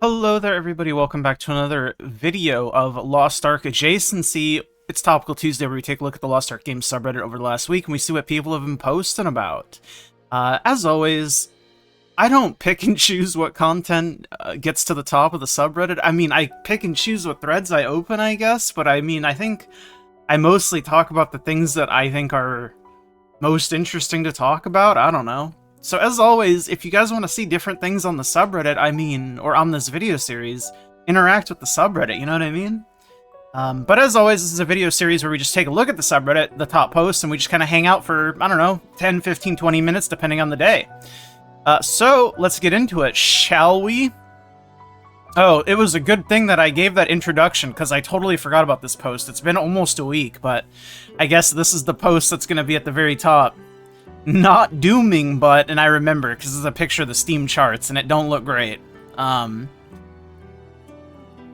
Hello there, everybody. Welcome back to another video of Lost Ark Adjacency. It's Topical Tuesday, where we take a look at the Lost Ark Games subreddit over the last week, and we see what people have been posting about. As always, I don't pick and choose what content gets to the top of the subreddit. I mean, I pick and choose what threads I open, I guess, but I mean, I think I mostly talk about the things that I think are most interesting to talk about. I don't know. So as always, if you guys want to see different things on the subreddit, or on this video series, interact with the subreddit, you know what I mean? But as always, this is a video series where we just take a look at the subreddit, the top posts, and we just kind of hang out for, I don't know, 10, 15, 20 minutes, depending on the day. So let's get into it, shall we? Oh, it was a good thing that I gave that introduction, because I totally forgot about this post. It's been almost a week, but I guess this is the post that's going to be at the very top. Not dooming, but, and I remember, because it's a picture of the Steam charts, and it don't look great. Open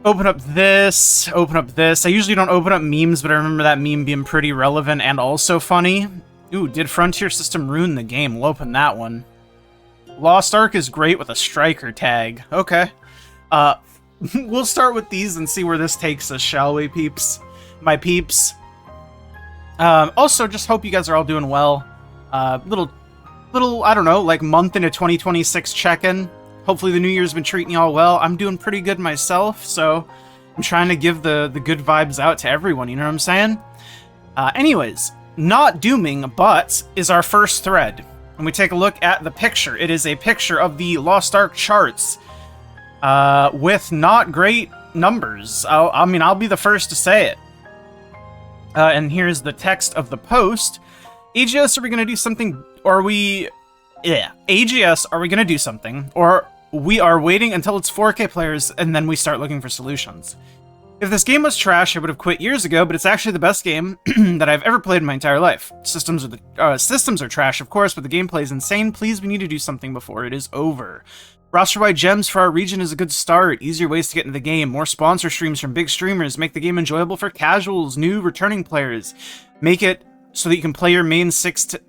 up this. I usually don't open up memes, but I remember that meme being pretty relevant and also funny. Ooh, did Frontier System ruin the game? We'll open that one. Lost Ark is great with a striker tag. Okay. We'll start with these and see where this takes us, shall we, peeps? My peeps. Also, just hope you guys are all doing well. Little, I don't know, like month into 2026 check-in. Hopefully the new year's been treating y'all well. I'm doing pretty good myself, so I'm trying to give the good vibes out to everyone, you know what I'm saying? Anyways, not dooming, but is our first thread. When we take a look at the picture, it is a picture of the Lost Ark charts, with not great numbers. I'll be the first to say it. And here's the text of the post. AGS, are we going to do something, or AGS, are we going to do something, or we are waiting until it's 4K players, and then we start looking for solutions. If this game was trash, I would have quit years ago, but it's actually the best game that I've ever played in my entire life. Systems are trash, of course, but the gameplay is insane. Please, we need to do something before it is over. Roster-wide gems for our region is a good start. Easier ways to get into the game. More sponsor streams from big streamers. Make the game enjoyable for casuals, new, returning players. Make it so that you can play your main 6 to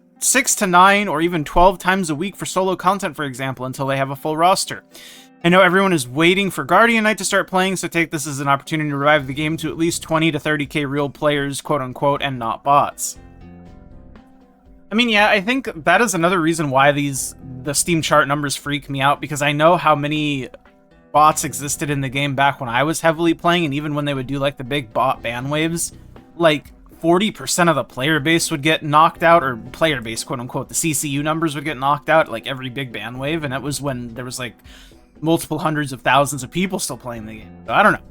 9 or even 12 times a week for solo content, for example, until they have a full roster. I know everyone is waiting for Guardian Night to start playing, so take this as an opportunity to revive the game to at least 20 to 30k real players, quote-unquote, and not bots. I mean, yeah, I think that is another reason why the Steam chart numbers freak me out, because I know how many bots existed in the game back when I was heavily playing, and even when they would do, like, the big bot ban waves, like, 40% of the player base would get knocked out, or player base, quote-unquote, the CCU numbers would get knocked out, like, every big ban wave, and that was when there was, like, multiple hundreds of thousands of people still playing the game. So, I don't know.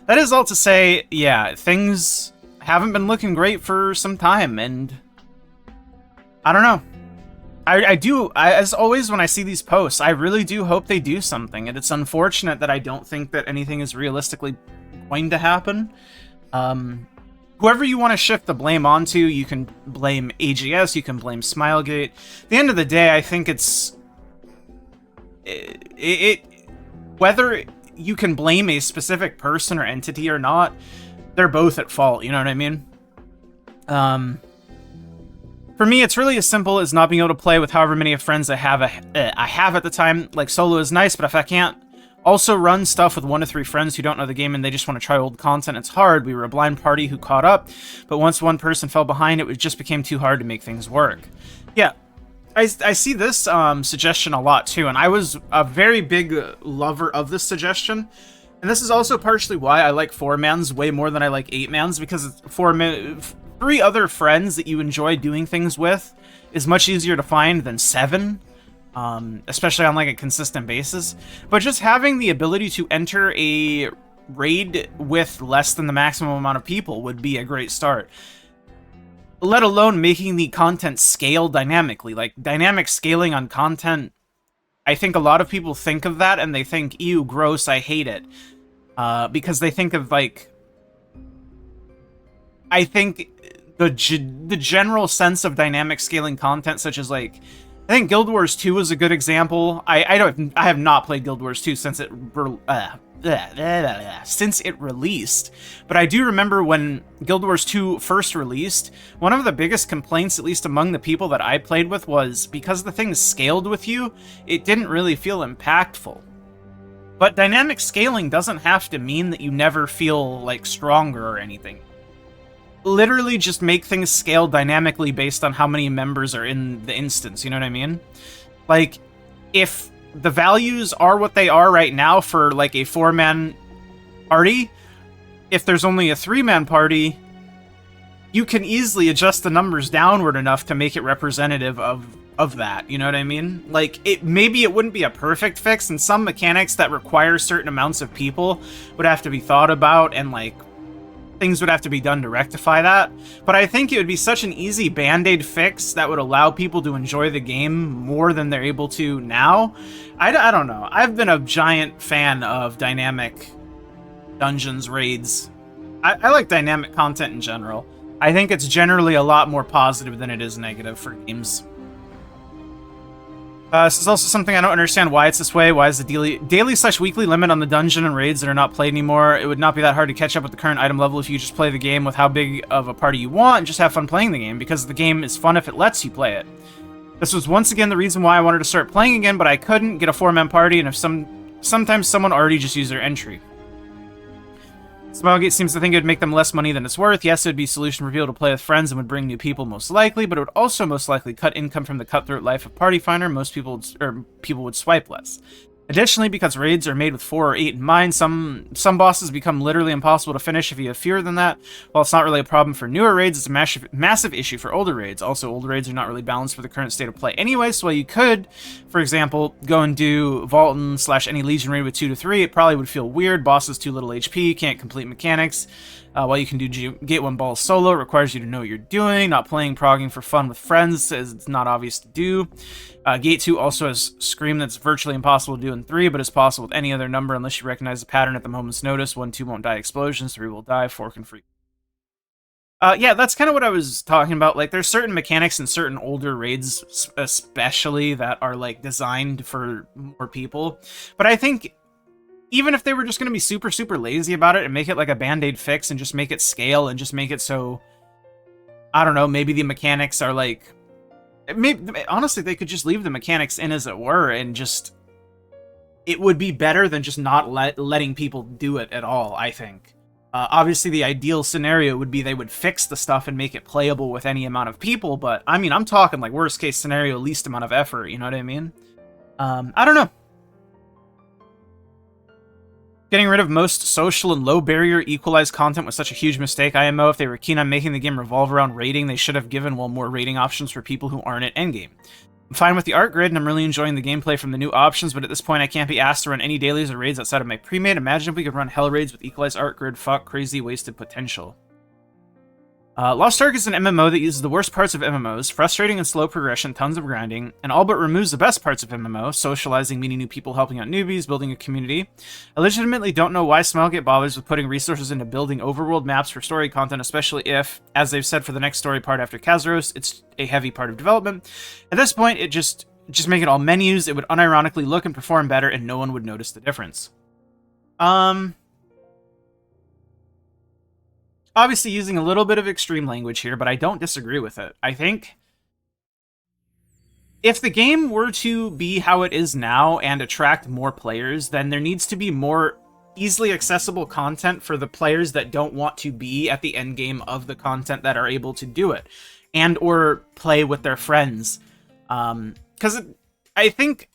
That is all to say, yeah, things haven't been looking great for some time, and I don't know. As always when I see these posts, I really do hope they do something, and it's unfortunate that I don't think that anything is realistically going to happen. Whoever you want to shift the blame onto, you can blame AGS, you can blame Smilegate. At the end of the day, I think it's whether you can blame a specific person or entity or not, they're both at fault, you know what I mean? For me, it's really as simple as not being able to play with however many friends I have at the time. Like, solo is nice, but if I can't also run stuff with 1 to 3 friends who don't know the game and they just want to try old content, it's hard. We were a blind party who caught up, but once one person fell behind, it just became too hard to make things work. Yeah, I see this suggestion a lot too, and I was a very big lover of this suggestion. And this is also partially why I like 4-mans way more than I like 8-mans, because it's 3 other friends that you enjoy doing things with is much easier to find than 7. Especially on like a consistent basis, but just having the ability to enter a raid with less than the maximum amount of people would be a great start. Let alone making the content scale dynamically, like dynamic scaling on content. I think a lot of people think of that and they think, ew, gross, I hate it. Because they think of like, I think the general sense of dynamic scaling content, such as like, I think Guild Wars 2 is a good example. I have not played Guild Wars 2 since it released, but I do remember when Guild Wars 2 first released, one of the biggest complaints, at least among the people that I played with, was because the thing scaled with you, it didn't really feel impactful. But dynamic scaling doesn't have to mean that you never feel, like, stronger or anything. Literally just make things scale dynamically based on how many members are in the instance, you know what I mean? Like, if the values are what they are right now for, like, a 4-man party, if there's only a 3-man party, you can easily adjust the numbers downward enough to make it representative of that, you know what I mean? Like, maybe it wouldn't be a perfect fix, and some mechanics that require certain amounts of people would have to be thought about, and, like, things would have to be done to rectify that. But I think it would be such an easy band-aid fix that would allow people to enjoy the game more than they're able to now. I don't know. I've been a giant fan of dynamic dungeons, raids. I like dynamic content in general. I think it's generally a lot more positive than it is negative for games. This is also something I don't understand why it's this way. Why is the daily/weekly limit on the dungeon and raids that are not played anymore? It would not be that hard to catch up with the current item level if you just play the game with how big of a party you want and just have fun playing the game, because the game is fun if it lets you play it. This was once again the reason why I wanted to start playing again, but I couldn't get a 4-man party, and if sometimes someone already just used their entry. Smilegate seems to think it would make them less money than it's worth. Yes, it would be a solution for people to play with friends and would bring new people most likely, but it would also most likely cut income from the cutthroat life of Party Finder. Most people would swipe less. Additionally, because raids are made with 4 or 8 in mind, some bosses become literally impossible to finish if you have fewer than that. While it's not really a problem for newer raids, it's a massive issue for older raids. Also, older raids are not really balanced for the current state of play anyway, so while you could, for example, go and do Vaulton/any Legion raid with 2 to 3, it probably would feel weird. Bosses too little HP, can't complete mechanics. While you can do Gate 1 balls solo, it requires you to know what you're doing. Not playing progging for fun with friends, as it's not obvious to do. Gate 2 also has Scream that's virtually impossible to do in 3, but is possible with any other number unless you recognize the pattern at the moment's notice. 1, 2 won't die explosions, 3 will die, 4 can free. Yeah, that's kind of what I was talking about. Like, there's certain mechanics in certain older raids, especially, that are, like, designed for more people. But I think even if they were just going to be super, super lazy about it and make it like a band-aid fix and just make it scale and just make it so, I don't know, maybe the mechanics are like, maybe, honestly, they could just leave the mechanics in as it were and just, it would be better than just not letting people do it at all, I think. Obviously, the ideal scenario would be they would fix the stuff and make it playable with any amount of people, but, I mean, I'm talking like worst case scenario, least amount of effort, you know what I mean? I don't know. Getting rid of most social and low barrier equalized content was such a huge mistake. IMO, if they were keen on making the game revolve around raiding, they should have given more raiding options for people who aren't at endgame. I'm fine with the art grid, and I'm really enjoying the gameplay from the new options, but at this point I can't be asked to run any dailies or raids outside of my pre-made. Imagine if we could run hell raids with equalized art grid. Fuck, crazy wasted potential. Lost Ark is an MMO that uses the worst parts of MMOs, frustrating and slow progression, tons of grinding, and all but removes the best parts of MMO, socializing, meeting new people, helping out newbies, building a community. I legitimately don't know why Smilegate bothers with putting resources into building overworld maps for story content, especially if, as they've said for the next story part after Kazaros, it's a heavy part of development. At this point, it just make it all menus, it would unironically look and perform better, and no one would notice the difference. Obviously using a little bit of extreme language here, but I don't disagree with it. I think if the game were to be how it is now and attract more players, then there needs to be more easily accessible content for the players that don't want to be at the end game of the content that are able to do it and or play with their friends. Because I think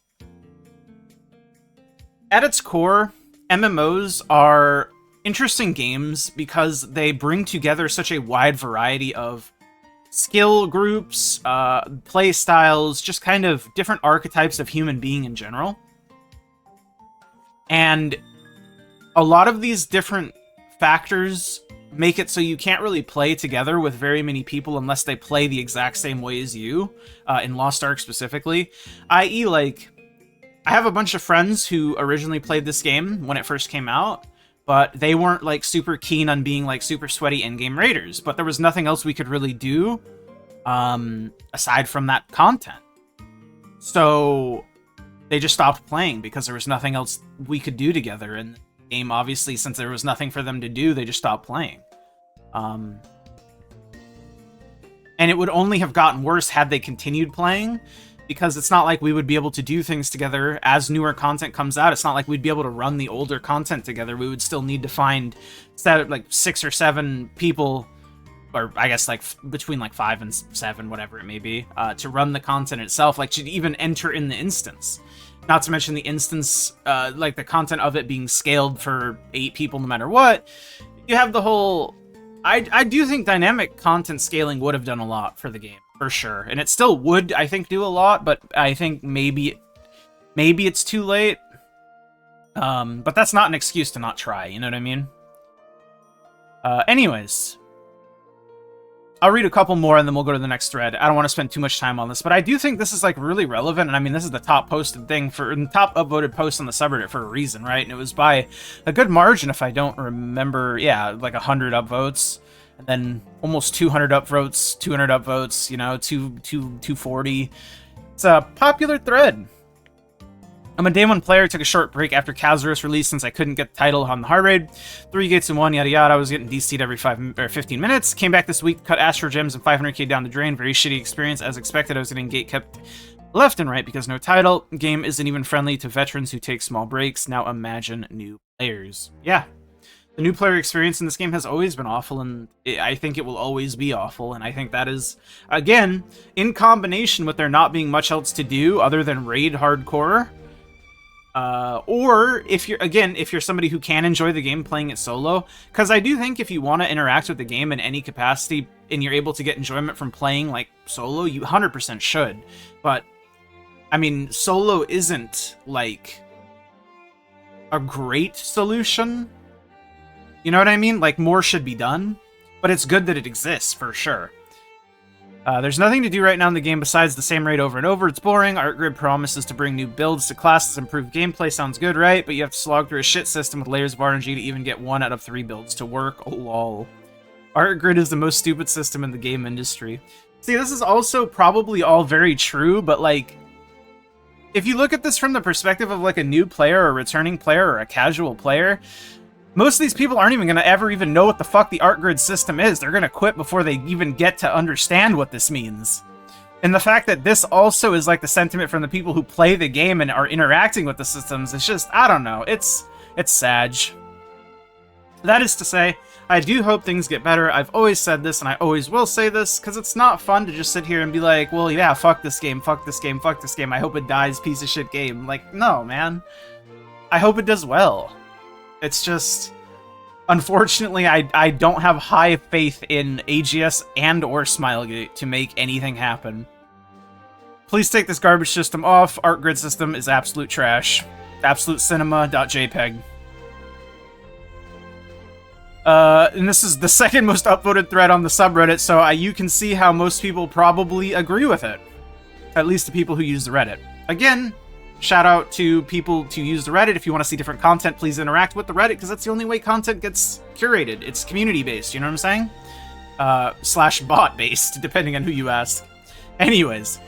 at its core, MMOs are interesting games because they bring together such a wide variety of skill groups, play styles, just kind of different archetypes of human being in general. And a lot of these different factors make it so you can't really play together with very many people unless they play the exact same way as you, in Lost Ark specifically. I.e., like, I have a bunch of friends who originally played this game when it first came out, but they weren't, like, super keen on being, like, super sweaty endgame raiders. But there was nothing else we could really do, aside from that content. So they just stopped playing because there was nothing else we could do together. And the game, obviously, since there was nothing for them to do, they just stopped playing. And it would only have gotten worse had they continued playing, because it's not like we would be able to do things together as newer content comes out. It's not like we'd be able to run the older content together. We would still need to find like 6 or 7 people, or I guess like between like 5 and 7, whatever it may be, to run the content itself, like to even enter in the instance. Not to mention the instance, like the content of it being scaled for 8 people no matter what. You have the whole... I do think dynamic content scaling would have done a lot for the game, for sure. And it still would, I think, do a lot, but I think maybe it's too late. But that's not an excuse to not try, you know what I mean? Anyways, I'll read a couple more and then we'll go to the next thread. I don't want to spend too much time on this, but I do think this is like really relevant. And I mean, this is the top posted thing top upvoted post on the subreddit for a reason, right? And it was by a good margin, if I don't remember. Yeah, like 100 upvotes, and then almost 200 upvotes, 200 upvotes, you know, 240. It's a popular thread. I'm a day 1 player, took a short break after Kazarus released since I couldn't get the title on the hard raid. 3 gates in 1, yada yada. I was getting DC'd every 15 minutes. Came back this week, cut Astro Gems and 500k down the drain. Very shitty experience. As expected, I was getting gate kept left and right because no title. Game isn't even friendly to veterans who take small breaks. Now imagine new players. Yeah. The new player experience in this game has always been awful, and I think it will always be awful, and I think that is, again, in combination with there not being much else to do other than raid hardcore. Or if you're somebody who can enjoy the game playing it solo, because I do think if you want to interact with the game in any capacity and you're able to get enjoyment from playing like solo, you 100% should. But I mean, solo isn't like a great solution. You know what I mean? Like, more should be done, but it's good that it exists for sure. There's nothing to do right now in the game besides the same raid over and over. It's boring. Art Grid promises to bring new builds to classes, improve gameplay. Sounds good, right? But you have to slog through a shit system with layers of RNG to even get 1 out of 3 builds to work. Oh, lol. Art Grid is the most stupid system in the game industry. See, this is also probably all very true, but like, if you look at this from the perspective of like a new player or a returning player or a casual player, most of these people aren't even going to ever even know what the fuck the art grid system is. They're going to quit before they even get to understand what this means. And the fact that this also is like the sentiment from the people who play the game and are interacting with the systems, it's just, I don't know. It's sad. That is to say, I do hope things get better. I've always said this, and I always will say this, because it's not fun to just sit here and be like, well, yeah, fuck this game, fuck this game, fuck this game. I hope it dies, piece of shit game. Like, no, man. I hope it does well. It's just, unfortunately, I don't have high faith in AGS and or Smilegate to make anything happen. Please take this garbage system off. Art grid system is absolute trash. Absolute cinema.jpg. And this is the second most upvoted thread on the subreddit, so you can see how most people probably agree with it. At least the people who use the Reddit. Again, shout out to people to use the Reddit. If you want to see different content, please interact with the Reddit, because that's the only way content gets curated. It's community-based, you know what I'm saying? Slash bot-based, depending on who you ask. Anyways,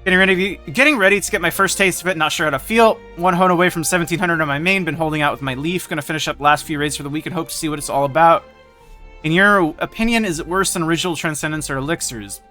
getting ready to get my first taste of it, not sure how to feel. 1 hone away from 1700 on my main, been holding out with my Leaf, gonna finish up last few raids for the week and hope to see what it's all about. In your opinion, is it worse than original Transcendence or Elixirs?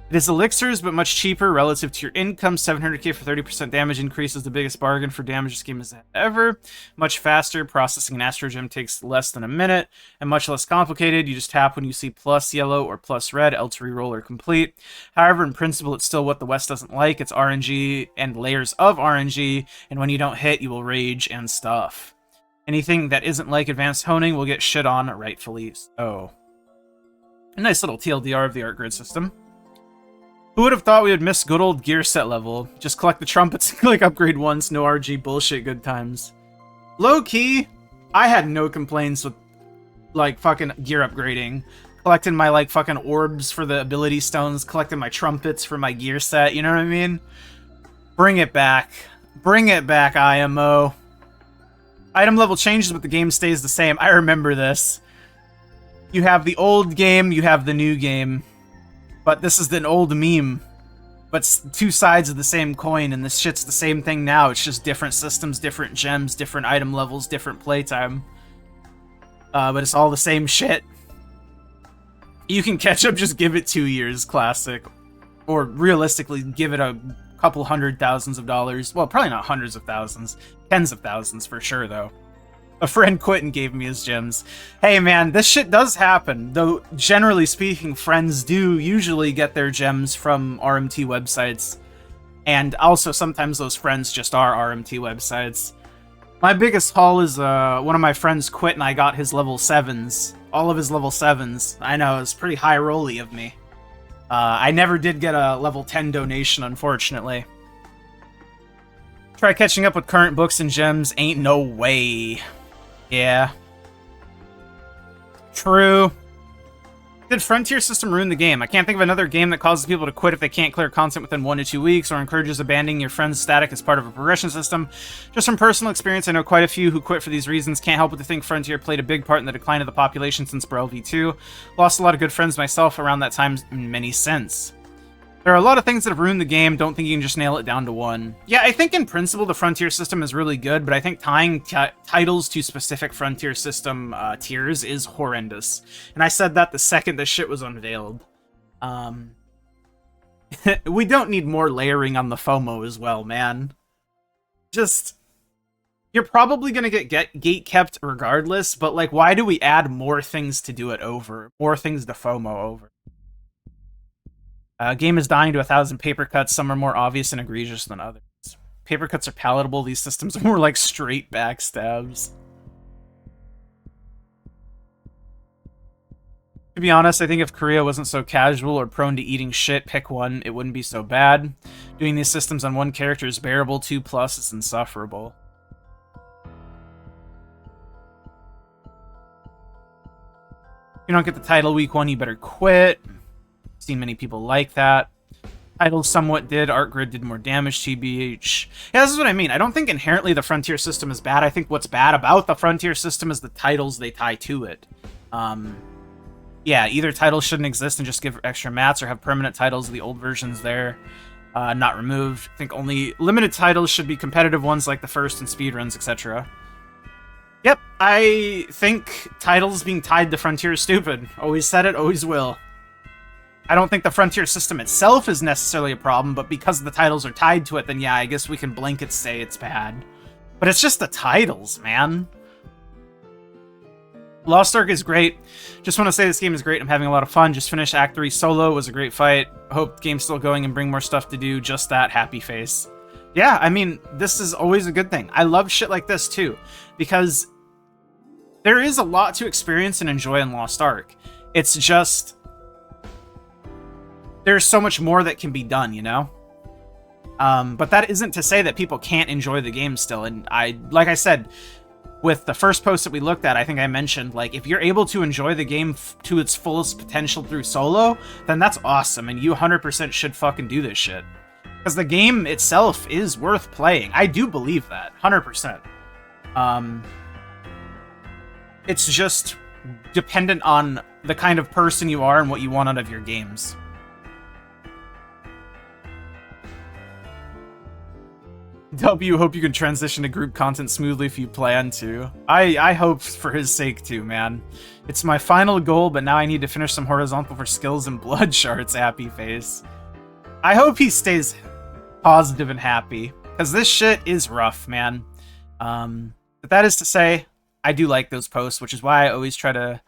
It is Elixirs, but much cheaper relative to your income. 700k for 30% damage increase is the biggest bargain for damage this game has had ever. Much faster. Processing an Astro Gem takes less than a minute, and much less complicated. You just tap when you see plus yellow or plus red, L to reroll or complete. However, in principle, it's still what the West doesn't like. It's RNG and layers of RNG, and when you don't hit, you will rage and stuff. Anything that isn't like advanced honing will get shit on, rightfully so. A nice little TLDR of the art grid system. Who would have thought we would miss good old gear set level? Just collect the trumpets and click upgrade once, no RG bullshit, good times. Low-key, I had no complaints with, like, fucking gear upgrading. Collecting my, like, fucking orbs for the ability stones, collecting my trumpets for my gear set, you know what I mean? Bring it back. Bring it back, IMO. Item level changes, but the game stays the same. I remember this. You have the old game, you have the new game. But this is an old meme. But it's 2 sides of the same coin, and this shit's the same thing now. It's just different systems, different gems, different item levels, different playtime. But it's all the same shit. You can catch up, just give it 2 years, classic. Or realistically, give it a couple hundred thousands of dollars. Well, probably not hundreds of thousands. Tens of thousands for sure, though. A friend quit and gave me his gems. Hey, man, this shit does happen. Though, generally speaking, friends do usually get their gems from RMT websites. And also, sometimes those friends just are RMT websites. My biggest haul is one of my friends quit and I got his level 7s. All of his level 7s. I know, it's pretty high rolly of me. I never did get a level 10 donation, unfortunately. Try catching up with current books and gems. Ain't no way. Yeah. True. Did Frontier System ruin the game? I can't think of another game that causes people to quit if they can't clear content within 1 to 2 weeks, or encourages abandoning your friend's static as part of a progression system. Just from personal experience, I know quite a few who quit for these reasons. Can't help but to think Frontier played a big part in the decline of the population since Brawl v2. Lost a lot of good friends myself around that time, in many sense. There are a lot of things that have ruined the game. Don't think you can just nail it down to one. Yeah, I think in principle the Frontier system is really good, but I think tying titles to specific Frontier system tiers is horrendous. And I said that the second this shit was unveiled. We don't need more layering on the FOMO as well, man. Just... You're probably gonna get gate-kept regardless, but like, why do we add more things to do it over? More things to FOMO over? Game is dying to 1,000 paper cuts. Some are more obvious and egregious than others. Paper cuts are palatable. These systems are more like straight backstabs. To be honest, I think if Korea wasn't so casual or prone to eating shit, pick one, it wouldn't be so bad. Doing these systems on one character is bearable, 2+ is insufferable. If you don't get the title week 1, you better quit. Seen many people like that. Titles somewhat did. Art Grid did more damage, TBH. Yeah, this is what I mean. I don't think inherently the Frontier system is bad. I think what's bad about the Frontier system is the titles they tie to it. Yeah, either titles shouldn't exist and just give extra mats, or have permanent titles of the old versions there, not removed. I think only limited titles should be competitive ones like the first and speedruns, etc. Yep, I think titles being tied to Frontier is stupid. Always said it, always will. I don't think the Frontier system itself is necessarily a problem, but because the titles are tied to it, then yeah, I guess we can blanket say it's bad. But it's just the titles, man. Lost Ark is great. Just want to say this game is great. I'm having a lot of fun. Just finished Act 3 solo. It was a great fight. Hope the game's still going and bring more stuff to do. Just that happy face. Yeah, I mean, this is always a good thing. I love shit like this too, because there is a lot to experience and enjoy in Lost Ark. It's just... there's so much more that can be done, you know? But that isn't to say that people can't enjoy the game still. And like I said, with the first post that we looked at, I think I mentioned, like, if you're able to enjoy the game to its fullest potential through solo, then that's awesome, and you 100% should fucking do this shit. Because the game itself is worth playing. I do believe that, 100%. It's just dependent on the kind of person you are and what you want out of your games. W, hope you can transition to group content smoothly if you plan to. I hope for his sake too, man. It's my final goal, but now I need to finish some horizontal for skills and blood shards, happy face. I hope he stays positive and happy, because this shit is rough, man. But that is to say, I do like those posts, which is why I always try to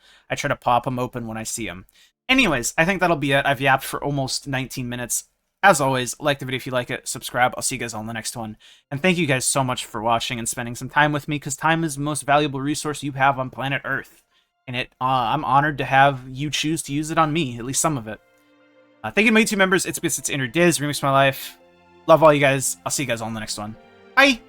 pop them open when I see them. Anyways, I think that'll be it. I've yapped for almost 19 minutes. As always, like the video if you like it, subscribe. I'll see you guys all in the next one. And thank you guys so much for watching and spending some time with me, because time is the most valuable resource you have on planet Earth. And I'm honored to have you choose to use it on me, at least some of it. Thank you to my YouTube members. It's because it's Inner Diz, Remix My Life. Love all you guys. I'll see you guys all in the next one. Bye!